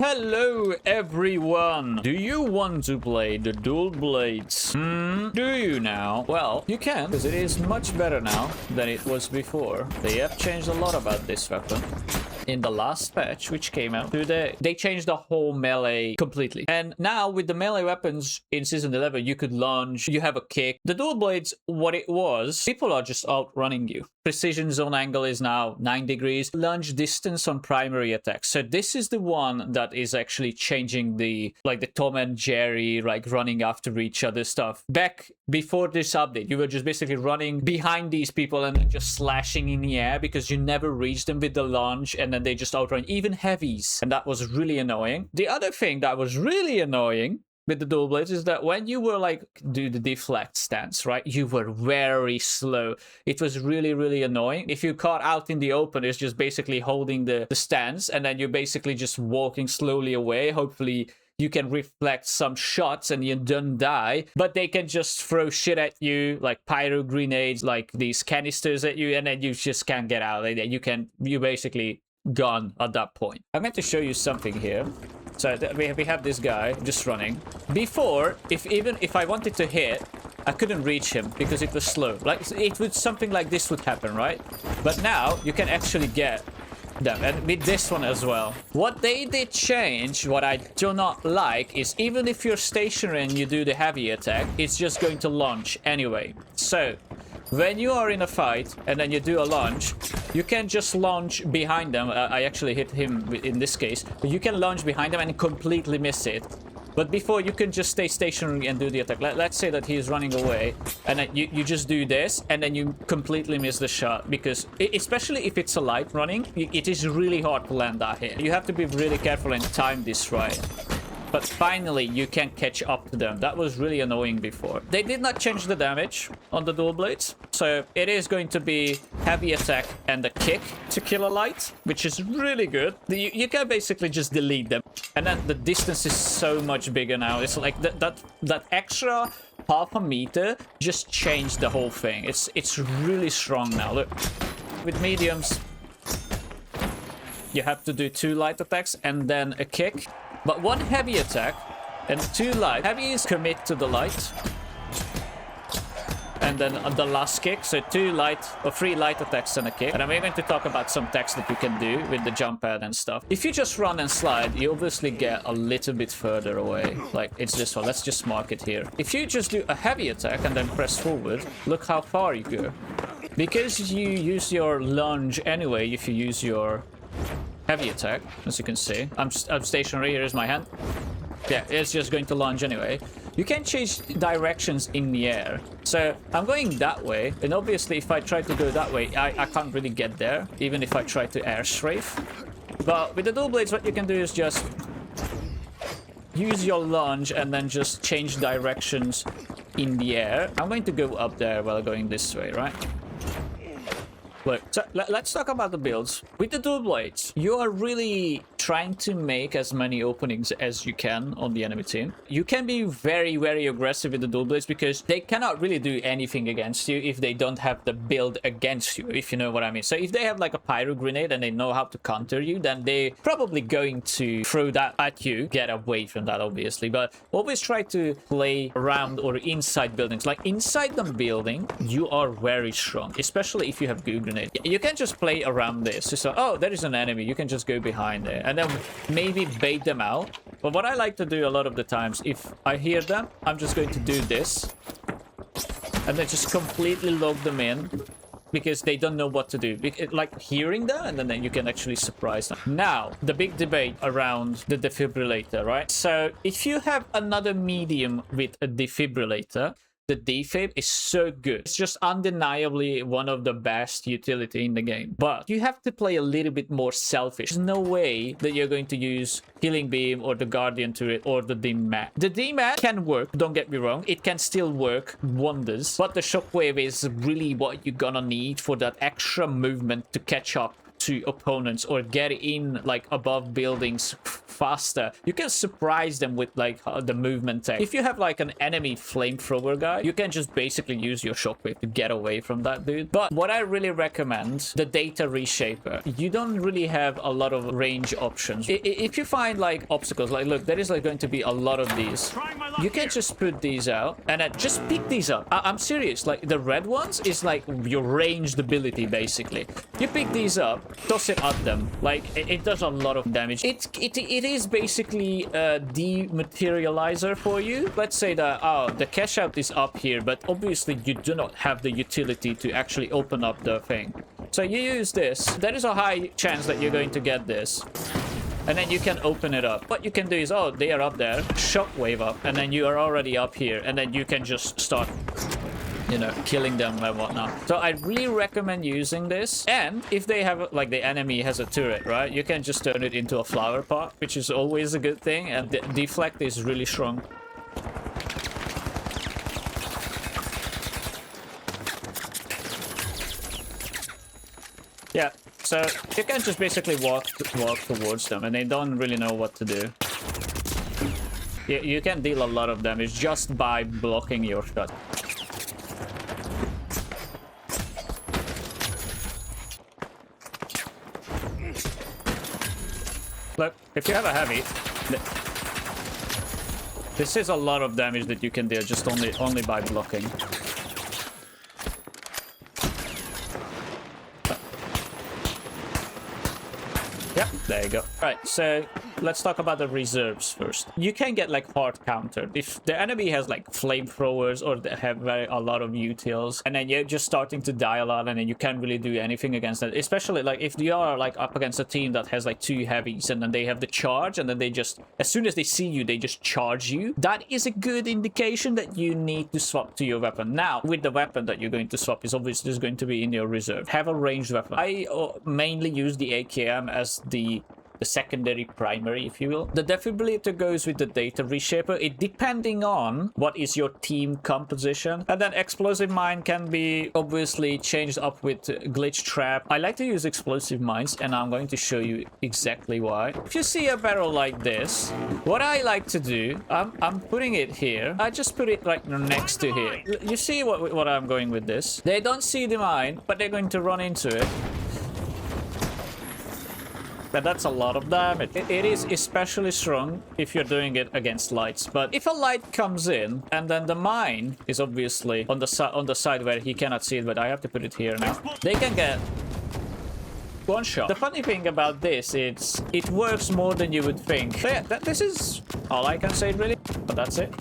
Hello everyone! Do you want to play the dual blades? Do you now? Well, you can, because it is much better now than it was before. They have changed a lot about this weapon. In the last patch, which came out today, they changed the whole melee completely. And now with the melee weapons in Season 11, you could launch, you have a kick. The dual blades, what it was, people are just outrunning you. Precision zone angle is now 9 degrees. Lunge distance on primary attacks. So this is the one that is actually changing the Tom and Jerry, running after each other stuff. Back before this update, you were just basically running behind these people and just slashing in the air because you never reached them with the launch, and then they just outrun even heavies. And that was really annoying. The other thing that was really annoying with the dual blades is that when you were do the deflect stance, right, you were very slow. It was really annoying. If you caught out in the open, it's just basically holding the stance, and then you're basically just walking slowly away. Hopefully you can reflect some shots and you don't die, but they can just throw shit at you, like pyro grenades, like these canisters at you, and then you just can't get out. You're basically gone at that point. I'm going to show you something here. So we have this guy just running. Before, if I wanted to hit, I couldn't reach him because it was slow. Something like this would happen, right? But now you can actually get them, and with this one as well. What they did change, what I do not like, is even if you're stationary and you do the heavy attack, it's just going to launch anyway. So when you are in a fight and then you do a launch, you can just launch behind them. I actually hit him in this case, but you can launch behind them and completely miss it. But before, you can just stay stationary and do the attack. Let's say that he's running away, and then you just do this, and then you completely miss the shot. Because, especially if it's a light running, it is really hard to land that hit. You have to be really careful and time this right. But finally, you can catch up to them. That was really annoying before. They did not change the damage on the dual blades. So it is going to be heavy attack and a kick to kill a light, which is really good. You can basically just delete them. And then the distance is so much bigger now. It's like that extra half a meter just changed the whole thing. It's really strong now. Look, with mediums, you have to do 2 light attacks and then a kick. But 1 heavy attack and 2 light. Heavy is commit to the light. And then the last kick. So 3 light attacks and a kick. And I'm going to talk about some attacks that you can do with the jump pad and stuff. If you just run and slide, you obviously get a little bit further away. Like it's this one. Let's just mark it here. If you just do a heavy attack and then press forward, look how far you go. Because you use your lunge anyway, if you use your heavy attack, as you can see. I'm stationary. Here's my hand. Yeah, it's just going to launch anyway. You can change directions in the air. So I'm going that way, and obviously if I try to go that way, I can't really get there, even if I try to air strafe. But with the dual blades, what you can do is just use your lunge and then just change directions in the air. I'm going to go up there while going this way, right? Look, so let's talk about the builds. With the dual blades, you are really trying to make as many openings as you can on the enemy team. You can be very aggressive with the dual blades because they cannot really do anything against you if they don't have the build against you, if you know what I mean. So if they have like a pyro grenade and they know how to counter you, then they're probably going to throw that at you. Get away from that, obviously, but always try to play around or inside buildings. Like inside the building, you are very strong, especially if you have goo grenade. You can just play around this. So, oh, there is an enemy. You can just go behind there and then maybe bait them out. But what I like to do a lot of the times, if I hear them, I'm just going to do this and then just completely lock them in because they don't know what to do. Like hearing them, and then you can actually surprise them. Now, the big debate around the defibrillator, right? So if you have another medium with a defibrillator, the defib is so good. It's just undeniably one of the best utility in the game. But you have to play a little bit more selfish. There's no way that you're going to use Healing Beam or the Guardian Turret or the DMAT. The DMAT can work, don't get me wrong. It can still work wonders. But the Shockwave is really what you're gonna need for that extra movement to catch up to opponents or get in like above buildings faster. You can surprise them with like the movement tech. If you have like an enemy flamethrower guy, you can just basically use your shockwave to get away from that dude. But what I really recommend, the data reshaper. You don't really have a lot of range options. If you find like obstacles, like look, there is like going to be a lot of these. You can just put these out and then just pick these up. I'm serious. Like the red ones is like your ranged ability basically. You pick these up, toss it at them. Like it does a lot of damage. It is basically a dematerializer for you. Let's say that the cash out is up here, but obviously you do not have the utility to actually open up the thing. So you use this. There is a high chance that you're going to get this. And then you can open it up. What you can do is, oh, they are up there. Shockwave up. And then you are already up here. And then you can just start, you know, killing them and whatnot. So I really recommend using this. And if they have, like, the enemy has a turret, right? You can just turn it into a flower pot, which is always a good thing. And the deflect is really strong. Yeah, so you can just basically walk towards them, and they don't really know what to do. You can deal a lot of damage just by blocking your shot. Look, if you have a heavy, this is a lot of damage that you can deal just only by blocking. Yep, there you go. Right, so let's talk about the reserves first. You can get like hard countered if the enemy has like flamethrowers or they have a lot of utils, and then you're just starting to die a lot, and then you can't really do anything against it. Especially like if you are like up against a team that has like 2 heavies, and then they have the charge, and then they just, as soon as they see you, they just charge you. That is a good indication that you need to swap to your weapon. Now, with the weapon that you're going to swap is obviously just going to be in your reserve. Have a ranged weapon. I mainly use the AKM as the secondary primary, if you will. The defibrillator goes with the data reshaper, it depending on what is your team composition. And then explosive mine can be obviously changed up with glitch trap. I like to use explosive mines, and I'm going to show you exactly why. If you see a barrel like this, what I like to do, I'm putting it here. I just put it right next to here. You see what I'm going with this? They don't see the mine, but they're going to run into it. But that's a lot of damage. It is especially strong if you're doing it against lights. But if a light comes in, and then the mine is obviously on the side where he cannot see it, but I have to put it here now. They can get one shot. The funny thing about this is it works more than you would think. So yeah, this is all I can say really. But that's it.